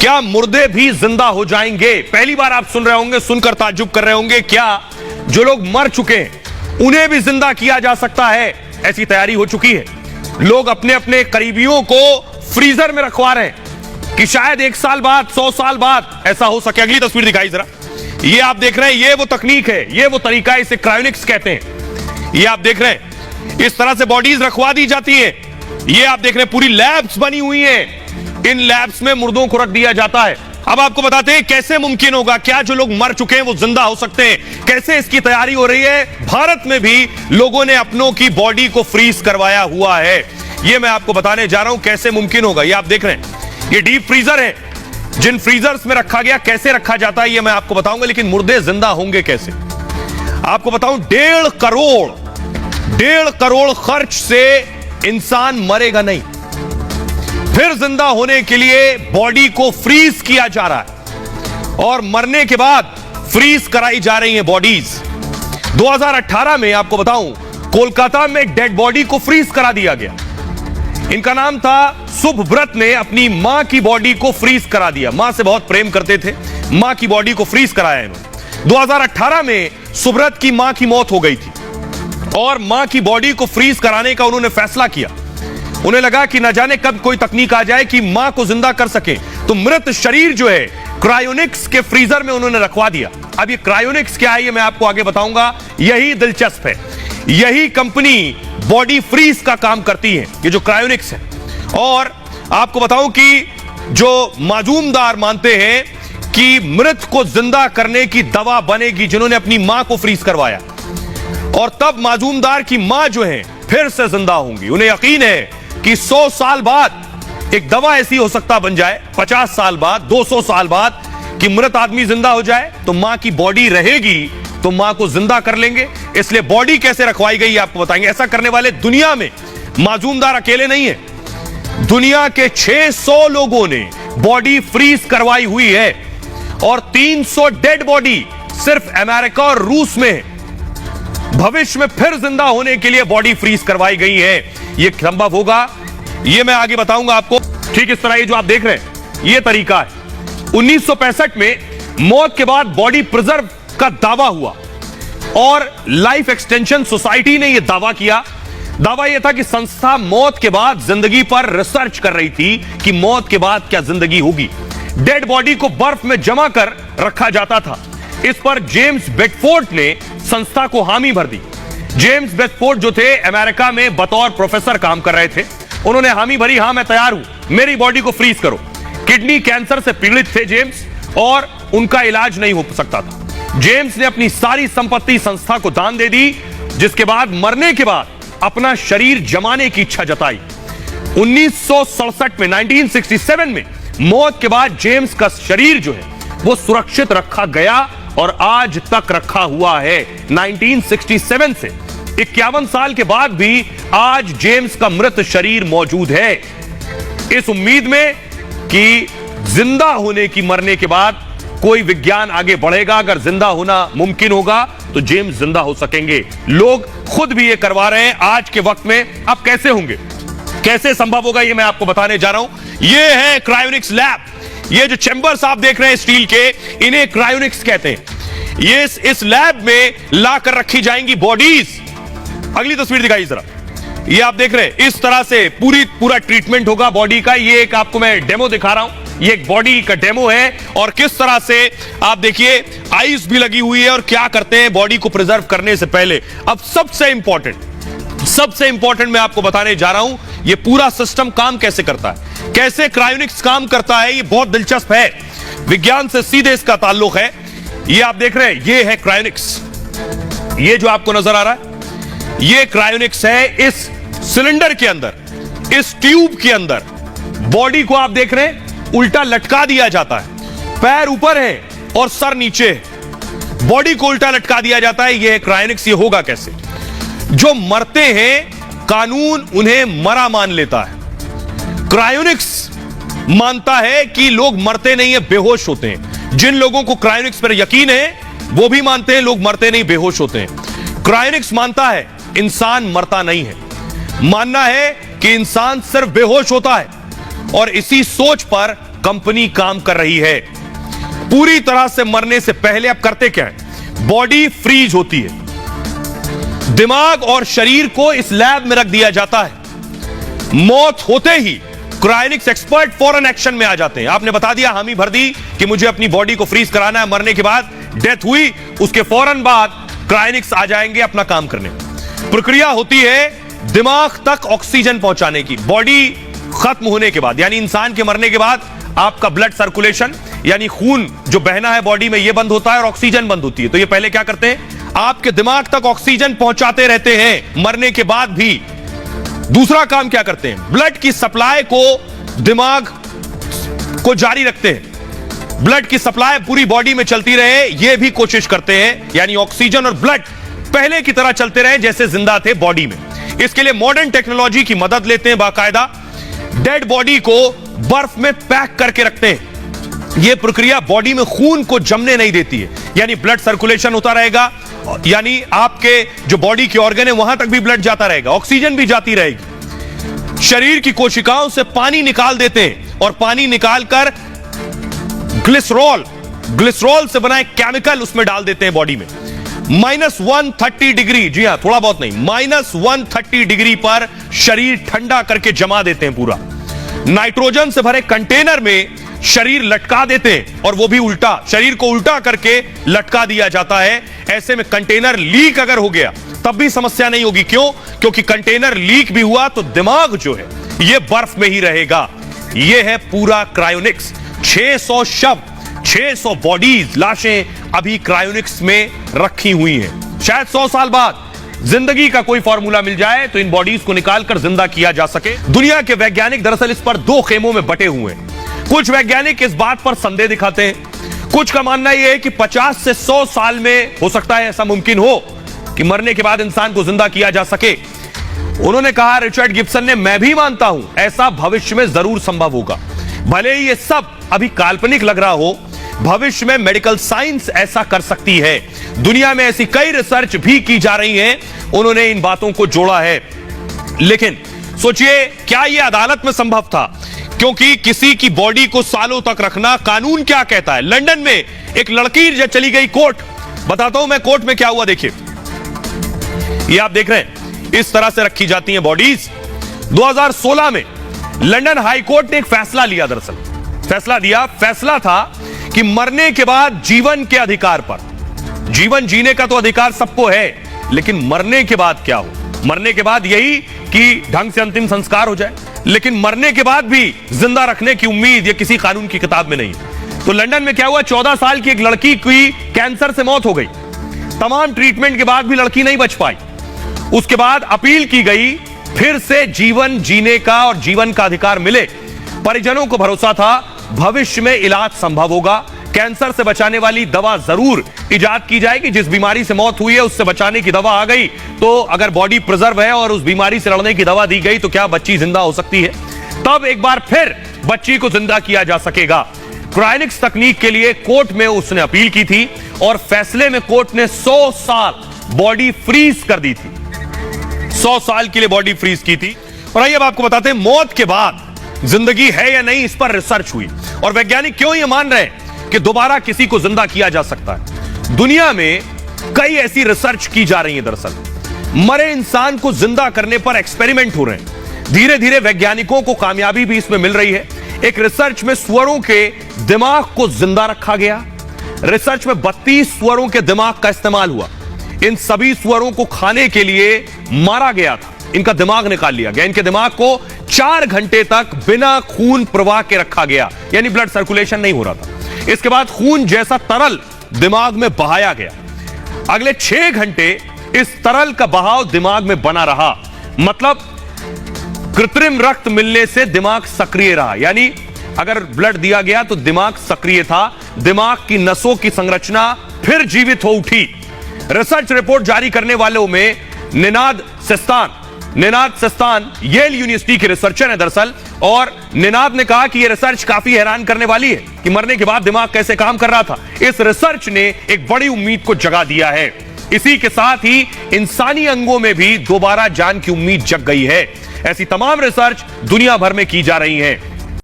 क्या मुर्दे भी जिंदा हो जाएंगे? पहली बार आप सुन रहे होंगे, सुनकर ताज्जुब कर रहे होंगे, क्या जो लोग मर चुके हैं उन्हें भी जिंदा किया जा सकता है? ऐसी तैयारी हो चुकी है। लोग अपने अपने करीबियों को फ्रीजर में रखवा रहे हैं कि शायद 1 साल बाद, 100 साल बाद ऐसा हो सके। अगली तस्वीर दिखाई जरा। ये आप देख रहे हैं, ये वो तकनीक है, ये वो तरीका है, इसे क्रायोनिक्स कहते हैं। ये आप देख रहे हैं, इस तरह से बॉडीज रखवा दी जाती है। ये आप देख रहे हैं, पूरी लैब्स बनी हुई हैं। इन लैब्स में मुर्दों को रख दिया जाता है। अब आपको बताते हैं कैसे मुमकिन होगा, क्या जो लोग मर चुके हैं वो जिंदा हो सकते हैं, कैसे इसकी तैयारी हो रही है। भारत में भी लोगों ने अपनों की बॉडी को फ्रीज करवाया हुआ है। ये मैं आपको बताने जा रहा हूं कैसे मुमकिन होगा। ये आप देख रहे हैं, ये डीप फ्रीजर है। जिन फ्रीजर्स में रखा गया, कैसे रखा जाता है ये मैं आपको बताऊंगा, लेकिन मुर्दे जिंदा होंगे कैसे आपको बताऊं। 1.5 करोड़ खर्च से इंसान मरेगा नहीं, फिर जिंदा होने के लिए बॉडी को फ्रीज किया जा रहा है और मरने के बाद फ्रीज कराई जा रही है बॉडीज। 2018 में आपको बताऊं, कोलकाता में एक डेड बॉडी को फ्रीज करा दिया गया। इनका नाम था सुभव्रत ने अपनी मां की बॉडी को फ्रीज करा दिया। मां से बहुत प्रेम करते थे, मां की बॉडी को फ्रीज कराया इन्होंने। 2018 में सुभव्रत की मां की मौत हो गई थी और मां की बॉडी को फ्रीज कराने का उन्होंने फैसला किया। उन्हें लगा कि न जाने कब कोई तकनीक आ जाए कि मां को जिंदा कर सके, तो मृत शरीर जो है क्रायोनिक्स के फ्रीजर में उन्होंने रखवा दिया। अब ये क्रायोनिक्स क्या है ये मैं आपको आगे बताऊंगा। यही दिलचस्प है, यही कंपनी बॉडी फ्रीज का काम करती है, ये जो क्रायोनिक्स है। और आपको बताऊं कि जो माजूमदार मानते हैं कि मृत को जिंदा करने की दवा बनेगी, जिन्होंने अपनी मां को फ्रीज करवाया, और तब माजूमदार की मां जो है फिर से जिंदा होंगी। उन्हें यकीन है कि 100 साल बाद एक दवा ऐसी हो सकता बन जाए, 50 साल बाद, 200 साल बाद, कि मृत आदमी जिंदा हो जाए तो मां की बॉडी रहेगी, तो मां को जिंदा कर लेंगे। इसलिए बॉडी कैसे रखवाई गई आपको बताएंगे। ऐसा करने वाले दुनिया में माजूमदार अकेले नहीं है, दुनिया के 600 लोगों ने बॉडी फ्रीज करवाई हुई है और 300 डेड बॉडी सिर्फ अमेरिका और रूस में है। भविष्य में फिर जिंदा होने के लिए बॉडी फ्रीज करवाई गई है। यह संभव होगा, यह मैं आगे बताऊंगा आपको। ठीक इस तरह ये जो आप देख रहे हैं, यह तरीका है। 1965 में मौत के बाद बॉडी प्रिजर्व का दावा हुआ और लाइफ एक्सटेंशन सोसाइटी ने यह दावा किया। दावा यह था कि संस्था मौत के बाद जिंदगी पर रिसर्च कर रही थी कि मौत के बाद क्या जिंदगी होगी। डेड बॉडी को बर्फ में जमा कर रखा जाता था। इस पर जेम्स बेडफोर्ड ने संस्था को हामी भर दी। जेम्स बेडफोर्ड जो थे अमेरिका में बतौर प्रोफेसर काम कर रहे थे, उन्होंने हामी भरी, हां मैं तैयार हूं, मेरी बॉडी को फ्रीज करो। किडनी कैंसर से पीड़ित थे जेम्स और उनका इलाज नहीं हो सकता था। जेम्स ने अपनी सारी संपत्ति संस्था को दान दे दी, जिसके बाद मरने के बाद अपना शरीर जमाने की इच्छा जताई। 1967 में 1967 में मौत के बाद जेम्स का शरीर जो है वो सुरक्षित रखा गया और आज तक रखा हुआ है। 1967 से 51 साल के बाद भी आज जेम्स का मृत शरीर मौजूद है, इस उम्मीद में कि जिंदा होने की, मरने के बाद कोई विज्ञान आगे बढ़ेगा। अगर जिंदा होना मुमकिन होगा तो जेम्स जिंदा हो सकेंगे। लोग खुद भी ये करवा रहे हैं आज के वक्त में। अब कैसे होंगे, कैसे संभव होगा, ये मैं आपको बताने जा रहा हूं। ये है क्रायोनिक्स लैब। ये जो चैंबर्स आप देख रहे हैं स्टील के, इन्हें क्रायोनिक्स कहते हैं। ये इस लैब में लाकर रखी जाएंगी बॉडीज। अगली तस्वीर दिखाइए जरा। ये आप देख रहे हैं, इस तरह से पूरा ट्रीटमेंट होगा बॉडी का। ये एक आपको मैं डेमो दिखा रहा हूं, ये एक बॉडी का डेमो है और किस तरह से आप देखिए आइस भी लगी हुई है और क्या करते हैं बॉडी को प्रिजर्व करने से पहले। अब सबसे इंपॉर्टेंट मैं आपको बताने जा रहा हूं, ये पूरा सिस्टम काम कैसे करता है, कैसे क्रायोनिक्स काम करता है। ये बहुत दिलचस्प है, विज्ञान से सीधे इसका ताल्लुक है। ये आप देख रहे हैं, ये है क्रायोनिक्स। ये जो आपको नजर आ रहा है, ये क्रायोनिक्स है। इस सिलेंडर के अंदर, इस ट्यूब के अंदर बॉडी को आप देख रहे हैं उल्टा लटका दिया जाता है। पैर ऊपर है और सर नीचे है, बॉडी को उल्टा लटका दिया जाता है। यह क्रायोनिक्स। ये होगा कैसे? जो मरते हैं कानून उन्हें मरा मान लेता है, क्रायोनिक्स मानता है कि लोग मरते नहीं है, बेहोश होते हैं। जिन लोगों को क्रायोनिक्स पर यकीन है वो भी मानते हैं लोग मरते नहीं, बेहोश होते हैं। क्रायोनिक्स मानता है इंसान मरता नहीं है, मानना है कि इंसान सिर्फ बेहोश होता है। और इसी सोच पर कंपनी काम कर रही है। पूरी तरह से मरने से पहले अब करते क्या है, बॉडी फ्रीज होती है, दिमाग और शरीर को इस लैब में रख दिया जाता है। मौत होते ही क्रायोनिक्स एक्सपर्ट फौरन एक्शन में आ जाते हैं। आपने बता दिया, हामी भर दी कि मुझे अपनी बॉडी को फ्रीज कराना है, मरने के बाद डेथ हुई, उसके फौरन बाद क्रायोनिक्स आ जाएंगे अपना काम करने। प्रक्रिया होती है दिमाग तक ऑक्सीजन पहुंचाने की। बॉडी खत्म होने के बाद, यानी इंसान के मरने के बाद, आपका ब्लड सर्कुलेशन यानी खून जो बहना है बॉडी में, यह बंद होता है और ऑक्सीजन बंद होती है। तो ये पहले क्या करते हैं, आपके दिमाग तक ऑक्सीजन पहुंचाते रहते हैं मरने के बाद भी। दूसरा काम क्या करते हैं, ब्लड की सप्लाई को दिमाग को जारी रखते हैं। ब्लड की सप्लाई पूरी बॉडी में चलती रहे, यह भी कोशिश करते हैं, यानी ऑक्सीजन और ब्लड पहले की तरह चलते रहे जैसे जिंदा थे बॉडी में। इसके लिए मॉडर्न टेक्नोलॉजी की मदद लेते हैं। बाकायदा डेड बॉडी को बर्फ में पैक करके रखते हैं। यह प्रक्रिया बॉडी में खून को जमने नहीं देती है, यानी ब्लड सर्कुलेशन होता रहेगा, यानी आपके जो बॉडी के ऑर्गन है वहां तक भी ब्लड जाता रहेगा, ऑक्सीजन भी जाती रहेगी। शरीर की कोशिकाओं से पानी निकाल देते हैं और पानी निकालकर ग्लिसरॉल से बना एक केमिकल उसमें डाल देते हैं बॉडी में। -130 डिग्री, जी हां, थोड़ा बहुत नहीं, -130 डिग्री पर शरीर ठंडा करके जमा देते हैं पूरा। नाइट्रोजन से भरे कंटेनर में शरीर लटका देते हैं, और वो भी उल्टा, शरीर को उल्टा करके लटका दिया जाता है। ऐसे में कंटेनर लीक अगर हो गया तब भी समस्या नहीं होगी। क्यों? क्योंकि कंटेनर लीक भी हुआ तो दिमाग जो है ये बर्फ में ही रहेगा। ये है पूरा क्रायोनिक्स। 600 शव, 600 बॉडीज, लाशें अभी क्रायोनिक्स में रखी हुई हैं। शायद 100 साल बाद जिंदगी का कोई फॉर्मूला मिल जाए तो इन बॉडीज को निकालकर जिंदा किया जा सके। दुनिया के वैज्ञानिक दरअसल इस पर 2 खेमों में बटे हुए हैं। कुछ वैज्ञानिक इस बात पर संदेह दिखाते हैं, कुछ का मानना यह है कि 50 से 100 साल में हो सकता है ऐसा मुमकिन हो कि मरने के बाद इंसान को जिंदा किया जा सके। उन्होंने कहा, रिचर्ड गिब्सन ने, मैं भी मानता हूं ऐसा भविष्य में जरूर संभव होगा। भले ही ये सब अभी काल्पनिक लग रहा हो, भविष्य में मेडिकल साइंस ऐसा कर सकती है। दुनिया में ऐसी कई रिसर्च भी की जा रही हैं, उन्होंने इन बातों को जोड़ा है। लेकिन सोचिए, क्या यह अदालत में संभव था? क्योंकि किसी की बॉडी को सालों तक रखना, कानून क्या कहता है। लंदन में एक लड़की जब चली गई कोर्ट, बताता हूं मैं कोर्ट में क्या हुआ, देखिए। ये आप देख रहे हैं, इस तरह से रखी जाती हैं बॉडीज। 2016 में लंदन हाई कोर्ट ने एक फैसला लिया। दरअसल फैसला था कि मरने के बाद जीवन के अधिकार पर, जीवन जीने का तो अधिकार सबको है, लेकिन मरने के बाद क्या हो? मरने के बाद यही कि ढंग से अंतिम संस्कार हो जाए, लेकिन मरने के बाद भी जिंदा रखने की उम्मीद ये किसी कानून की किताब में नहीं है। तो लंदन में क्या हुआ, 14 साल की एक लड़की की कैंसर से मौत हो गई। तमाम ट्रीटमेंट के बाद भी लड़की नहीं बच पाई। उसके बाद अपील की गई, फिर से जीवन जीने का और जीवन का अधिकार मिले। परिजनों को भरोसा था भविष्य में इलाज संभव होगा, कैंसर से बचाने वाली दवा जरूर इजाद की जाएगी। जिस बीमारी से मौत हुई है उससे बचाने की दवा आ गई, तो अगर बॉडी प्रिजर्व है और उस बीमारी से लड़ने की दवा दी गई तो क्या बच्ची जिंदा हो सकती है? तब एक बार फिर बच्ची को जिंदा किया जा सकेगा। क्रायोनिक्स तकनीक के लिए कोर्ट में उसने अपील की थी और फैसले में कोर्ट ने 100 साल बॉडी फ्रीज कर दी थी। 100 साल के लिए बॉडी फ्रीज की थी। और आइए अब आपको बताते हैं, मौत के बाद जिंदगी है या नहीं, इस पर रिसर्च हुई और वैज्ञानिक क्यों ये मान रहे हैं कि दोबारा किसी को जिंदा किया जा सकता है। दुनिया में कई ऐसी रिसर्च की जा रही है। दरअसल मरे इंसान को जिंदा करने पर एक्सपेरिमेंट हो रहे हैं। धीरे धीरे वैज्ञानिकों को कामयाबी भी इसमें मिल रही है। एक रिसर्च में सुअरों के दिमाग को जिंदा रखा गया। रिसर्च में 32 सुअरों के दिमाग का इस्तेमाल हुआ। इन सभी सुअरों को खाने के लिए मारा गया था, इनका दिमाग निकाल लिया गया। इनके दिमाग को 4 घंटे तक बिना खून प्रवाह के रखा गया, यानी ब्लड सर्कुलेशन नहीं हो रहा था। इसके बाद खून जैसा तरल दिमाग में बहाया गया। अगले 6 घंटे इस तरल का बहाव दिमाग में बना रहा, मतलब कृत्रिम रक्त मिलने से दिमाग सक्रिय रहा। यानी अगर ब्लड दिया गया तो दिमाग सक्रिय था, दिमाग की नसों की संरचना फिर जीवित हो उठी। रिसर्च रिपोर्ट जारी करने वालों में निनाद सेस्तान येल यूनिवर्सिटी के रिसर्चर है दरअसल, और निनाद ने कहा कि यह रिसर्च काफी हैरान करने वाली है कि मरने के बाद दिमाग कैसे काम कर रहा था। इस रिसर्च ने एक बड़ी उम्मीद को जगा दिया है। इसी के साथ ही इंसानी अंगों में भी दोबारा जान की उम्मीद जग गई है। ऐसी तमाम रिसर्च दुनिया भर में की जा रही है।